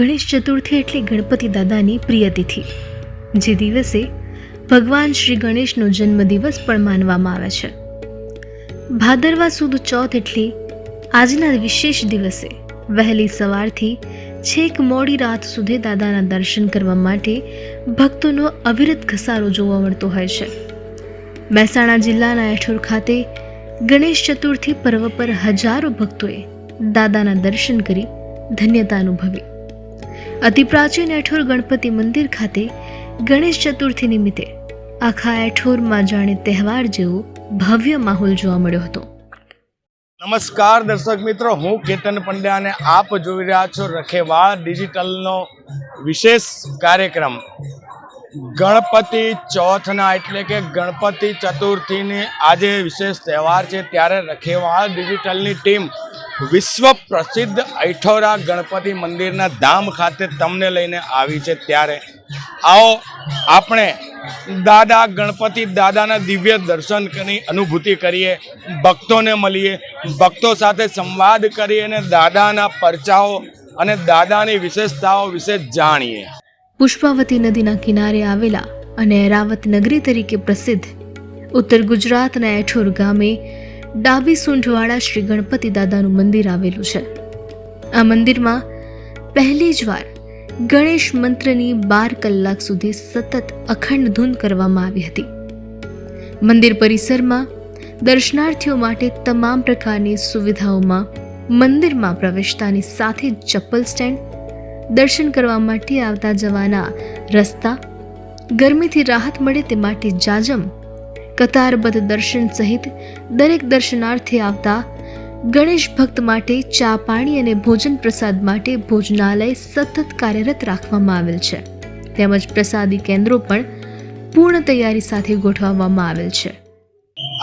ગણેશ ચતુર્થી એટલે ગણપતિ દાદાની પ્રિય તિથિ, જે દિવસે ભગવાન શ્રી ગણેશનો જન્મદિવસ પણ માનવામાં આવે છે. ભાદરવા સુદ ચોથ એટલે આજના વિશેષ દિવસે વહેલી સવારથી છેક મોડી રાત સુધી દાદાના દર્શન કરવા માટે ભક્તોનો અવિરત ઘસારો જોવા મળતો હોય છે. મહેસાણા જિલ્લાના એઠોર ખાતે ગણેશ ચતુર્થી પર્વ પર હજારો ભક્તોએ દાદાના દર્શન કરી ધન્યતા અનુભવી. અતિ પ્રાચીન એઠોર ગણપતિ મંદિર ખાતે ગણેશ ચતુર્થી નિમિત્તે આખા એઠોરમાં જાણે તહેવાર જેવો ભવ્ય માહોલ જોવા મળ્યો હતો. નમસ્કાર દર્શક મિત્રો, હું કેતન પંડ્યા અને આપ જોઈ રહ્યા છો રખેવાળ ડિજિટલનો વિશેષ કાર્યક્રમ. ગણપતિ ચોથના એટલે કે ગણપતિ ચતુર્થીની આજે વિશેષ તહેવાર છે, ત્યારે રખેવાળ ડિજિટલની ટીમ વિશ્વ પ્રસિદ્ધ ઐઠોરા ગણપતિ મંદિરના ધામ ખાતે તમને લઈને આવી છે. ત્યારે આવો આપણે દાદા ગણપતિ દાદાના દિવ્ય દર્શન કરી અનુભૂતિ કરીએ, ભક્તોને મળીએ, ભક્તો સાથે સંવાદ કરીએ અને દાદાના પરચાઓ અને દાદાની વિશેષતાઓ વિશે જાણીએ. પુષ્પાવતી નદીના કિનારે આવેલા અને એરાવત નગરી તરીકે પ્રસિદ્ધ ઉત્તર ગુજરાતના એઠોર ગામે ડાબી સૂંઢવાળા શ્રી ગણપતિ દાદાનું મંદિર આવેલું છે. આ મંદિરમાં પહેલી જ વાર ગણેશ મંત્રની 12 કલાક સુધી સતત અખંડ ધૂન કરવામાં આવી હતી. મંદિર પરિસરમાં દર્શનાર્થીઓ માટે તમામ પ્રકારની સુવિધાઓમાં મંદિરમાં પ્રવેશતાની સાથે જ ચપ્પલ સ્ટેન્ડ, દર્શન કરવા માટે આવતા જવાના રસ્તા, ગરમીથી રાહત મળે તે માટે જાજમ, કતારબદ્ધ દર્શન સહિત દરેક દર્શનાર્થી આવતા ગણેશ ભક્ત માટે ચા પાણી અને ભોજન પ્રસાદ માટે ભોજનાલય સતત કાર્યરત રાખવામાં આવેલ છે. તેમજ પ્રસાદી કેન્દ્રો પણ પૂર્ણ તૈયારી સાથે ગોઠવવામાં આવેલ છે.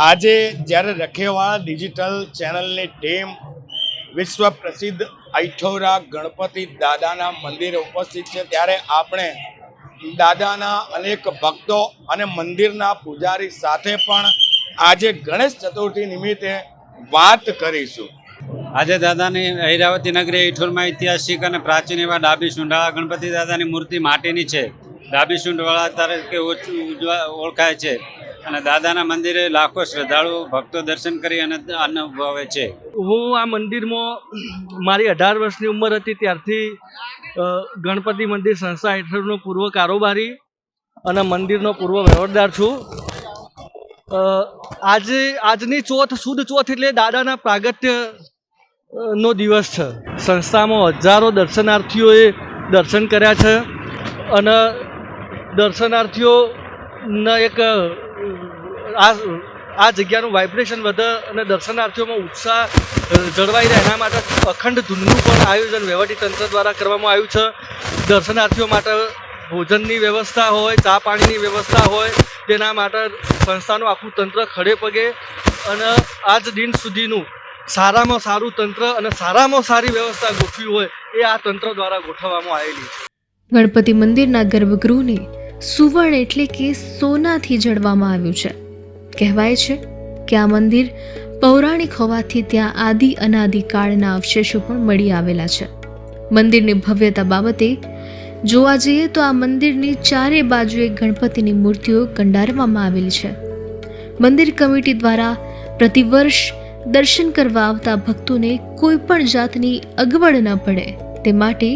આજે જ્યારે રખેવાળ ડિજિટલ ચેનલની ટીમ વિશ્વ પ્રસિદ્ધ ઐઠોરા ગણપતિ દાદાના મંદિરે ઉપસ્થિત છે, ત્યારે આપણે દાદાના અનેક ભક્તો અને મંદિરના પૂજારી સાથે પણ આજે ગણેશ ચતુર્થી નિમિત્તે વાત કરીશું. આજે દાદાની ઐરાવતી નગરી ઐઠોરમાં ઐતિહાસિક અને પ્રાચીન એવા ડાબી સૂંઢવાળા ગણપતિ દાદાની મૂર્તિ માટીની છે. ડાબી સૂંઢવાળા તરીકે ઓળખાય છે અને દાદાના મંદિરે લાખો શ્રદ્ધાળુઓ ભક્તો દર્શન કરી અને અનુભવે છે. હું આ મંદિરમાં મારી 18 વર્ષની ઉંમર હતી ત્યારથી ગણપતિ મંદિર સંસ્થા હેઠળનો પૂર્વ કારોબારી અને મંદિરનો પૂર્વ વહીવટદાર છું. આજની ચોથ સુદ ચોથ એટલે દાદાના પ્રાગટ્ય નો દિવસ છે. સંસ્થામાં હજારો દર્શનાર્થીઓએ દર્શન કર્યા છે અને દર્શનાર્થીઓના એક આ જગ્યાનું વાઇબ્રેશન વધે અને દર્શનાર્થીઓમાં ઉત્સાહ જળવાઈ રહે એના માટે અખંડ ધૂનનું પણ આયોજન વહીવટીતંત્ર દ્વારા કરવામાં આવ્યું છે. દર્શનાર્થીઓ માટે ભોજનની વ્યવસ્થા હોય, ચા પાણીની વ્યવસ્થા હોય, તેના માટે સંસ્થાનું આખું તંત્ર ખડે પગે અને આજ દિન સુધીનું સારામાં સારું તંત્ર અને સારામાં સારી વ્યવસ્થા ગોઠવી હોય એ આ તંત્ર દ્વારા ગોઠવવામાં આવેલી છે. ગણપતિ મંદિરના ગર્ભગૃહને સુવર્ણ એટલે કે સોનાથી જડવામાં આવ્યું છે. કહેવાય છે કે આ મંદિર પૌરાણિક હોવાથી ત્યાં આદિ અનાદિ કાળના અવશેષો પણ મળી આવેલા છે. મંદિરની ભવ્યતા બાબતે જોવા જઈએ તો આ મંદિરની ચારે બાજુએ ગણપતિની મૂર્તિઓ કંડારવામાં આવેલી છે. મંદિર કમિટી દ્વારા પ્રતિવર્ષ દર્શન કરવા આવતા ભક્તોને કોઈ પણ જાતની અગવડ ન પડે તે માટે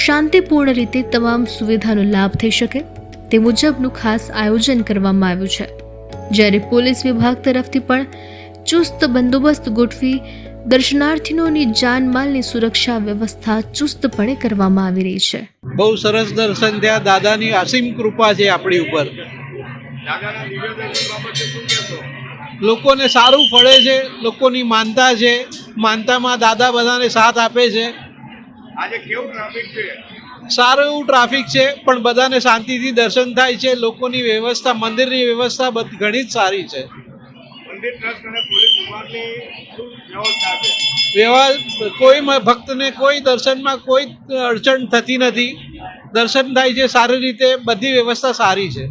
શાંતિપૂર્ણ રીતે તમામ સુવિધાનો લાભ થઈ શકે તે મુજબનું ખાસ આયોજન કરવામાં આવ્યું છે. જ્યારે પોલીસ વિભાગ તરફથી પણ ચુસ્ત બંદોબસ્ત ગોઠવી દર્શનાર્થીઓની જાનમાલની સુરક્ષા વ્યવસ્થા ચુસ્તપણે કરવામાં આવી રહી છે. બહુ સરસ દર્શન થયા. દાદાની અસીમ કૃપા છે આપણી ઉપર. લોકોને સારું ફળે છે, લોકોની માનતા છે, માનતામાં દાદા બધાને સાથ આપે છે. આજે કેવું ટ્રાફિક છે? સારું એવું ટ્રાફિક છે, પણ બધાને શાંતિથી દર્શન થાય છે. લોકોની વ્યવસ્થા, મંદિરની વ્યવસ્થા ઘણી જ સારી છે. મંદિર ટ્રસ્ટ અને પોલીસ વિભાગની શું વ્યવસ્થા છે? કોઈ ભક્તને કોઈ દર્શનમાં કોઈ અડચણ થતી નથી. દર્શન થાય છે સારી રીતે, બધી વ્યવસ્થા સારી છે.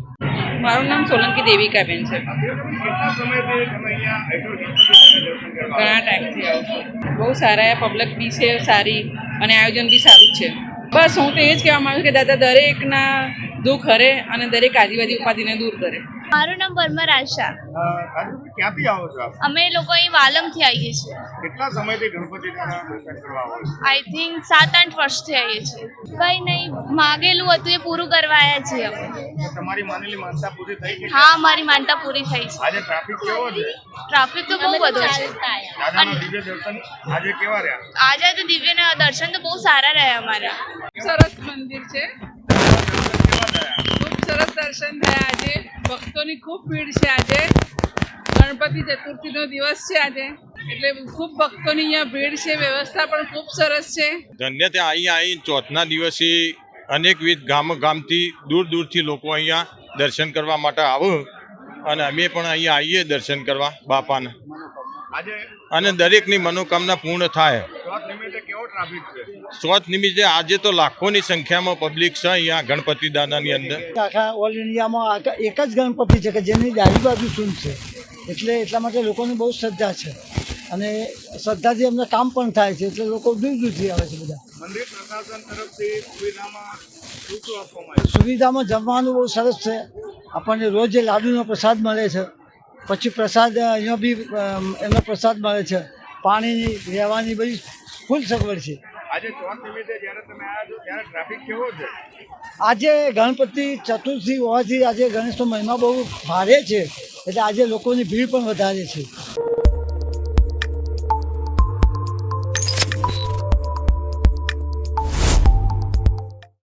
મારું નામ સોલંકી દેવિકાબેન છે. કેટલા સમયથી તમે અહીંયા ઐઠોર ગણપતિ દર્શન કરવા? ઘણા ટાઈમથી આવું છું. બહુ સારા પબ્લિક બી છે સારી અને આયોજન બી સારું જ છે. બસ હું તો એ જ કહેવા માંગુ કે દાદા દરેકના દુઃખ હરે અને દરેક આદિવાદી ઉપાધિને દૂર કરે. મારું નામ પરમાર આશા. ક્યાંથી આવો છો આપ? અમે લોકો અહીં વાલમથી આવીએ છીએ. કેટલા સમયથી ગણપતિ દાદાના દર્શન કરવા આવો છો? આઈ થિંક 7-8 વર્ષથી આવીએ છીએ. કંઈ નહીં, માગેલું હતું એ પૂરું કરવા આવ્યા છીએ અમે. તમારી માનેલી માનતા પૂરી થઈ ગઈ? હા, મારી માનતા પૂરી થઈ છે. આજે ટ્રાફિક કેવો છે? ટ્રાફિક તો બહુ બધો છે. દાદાના દિવ્ય દર્શન આજે કેવા રહ્યા? આજે તો દિવ્યના દર્શન તો બહુ સારા રહ્યા અમારા. સરસ મંદિર છે, કેવા રહ્યા? ખૂબ સરસ દર્શન થયા આજે. ભક્તોની ખૂબ ભીડ છે આજે. ગણપતિ ચતુર્થીનો દિવસ છે આજે, એટલે ખૂબ ભક્તોની અહીંયા ભીડ છે. વ્યવસ્થા પણ ખૂબ સરસ છે. ધન્ય ત્યાં અહીંયા આવી ચોથના દિવસે અનેકવિધ ગામથી દૂર દૂરથી લોકો અહીંયા દર્શન કરવા માટે આવે અને અમે પણ અહીંયા આવીએ દર્શન કરવા બાપાને, આજે અને દરેકની મનોકામના પૂર્ણ થાય. ચોથ નિમિત્તે કેવો ટ્રાફિક છે? ચોથ નિમિત્તે આજે તો લાખોની સંખ્યામાં પબ્લિક છે અહીંયા ગણપતિ દાદાની અંદર. આખા ઓલ ઇન્ડિયામાં એક જ ગણપતિ છે કે જેની ડાબી બાજુ શૂન્ય છે, એટલે એટલા માટે લોકોની બહુ શ્રદ્ધા છે અને શ્રદ્ધાથી એમને કામ પણ થાય છે, એટલે લોકો દૂર દૂરથી આવે છે બધા. મંદિર પ્રશાસન તરફથી સુવિધામાં શું શું આપવામાં આવ્યું? સુવિધામાં જમવાનું બહુ સરસ છે. આપણને રોજ લાડુનો પ્રસાદ મળે છે, પછી પ્રસાદ અહીંયા બી એનો પ્રસાદ મળે છે, પાણીની રહેવાની બધી ફૂલ સગવડ છે. આજે ચોથ નિમિત્તે જ્યારે તમે આવ્યા છો ત્યારે ટ્રાફિક કેવો છે? આજે ગણપતિ ચતુર્થી હોવાથી આજે ગણેશનો મહિમા બહુ ભારે છે, એટલે આજે લોકોની ભીડ પણ વધારે છે.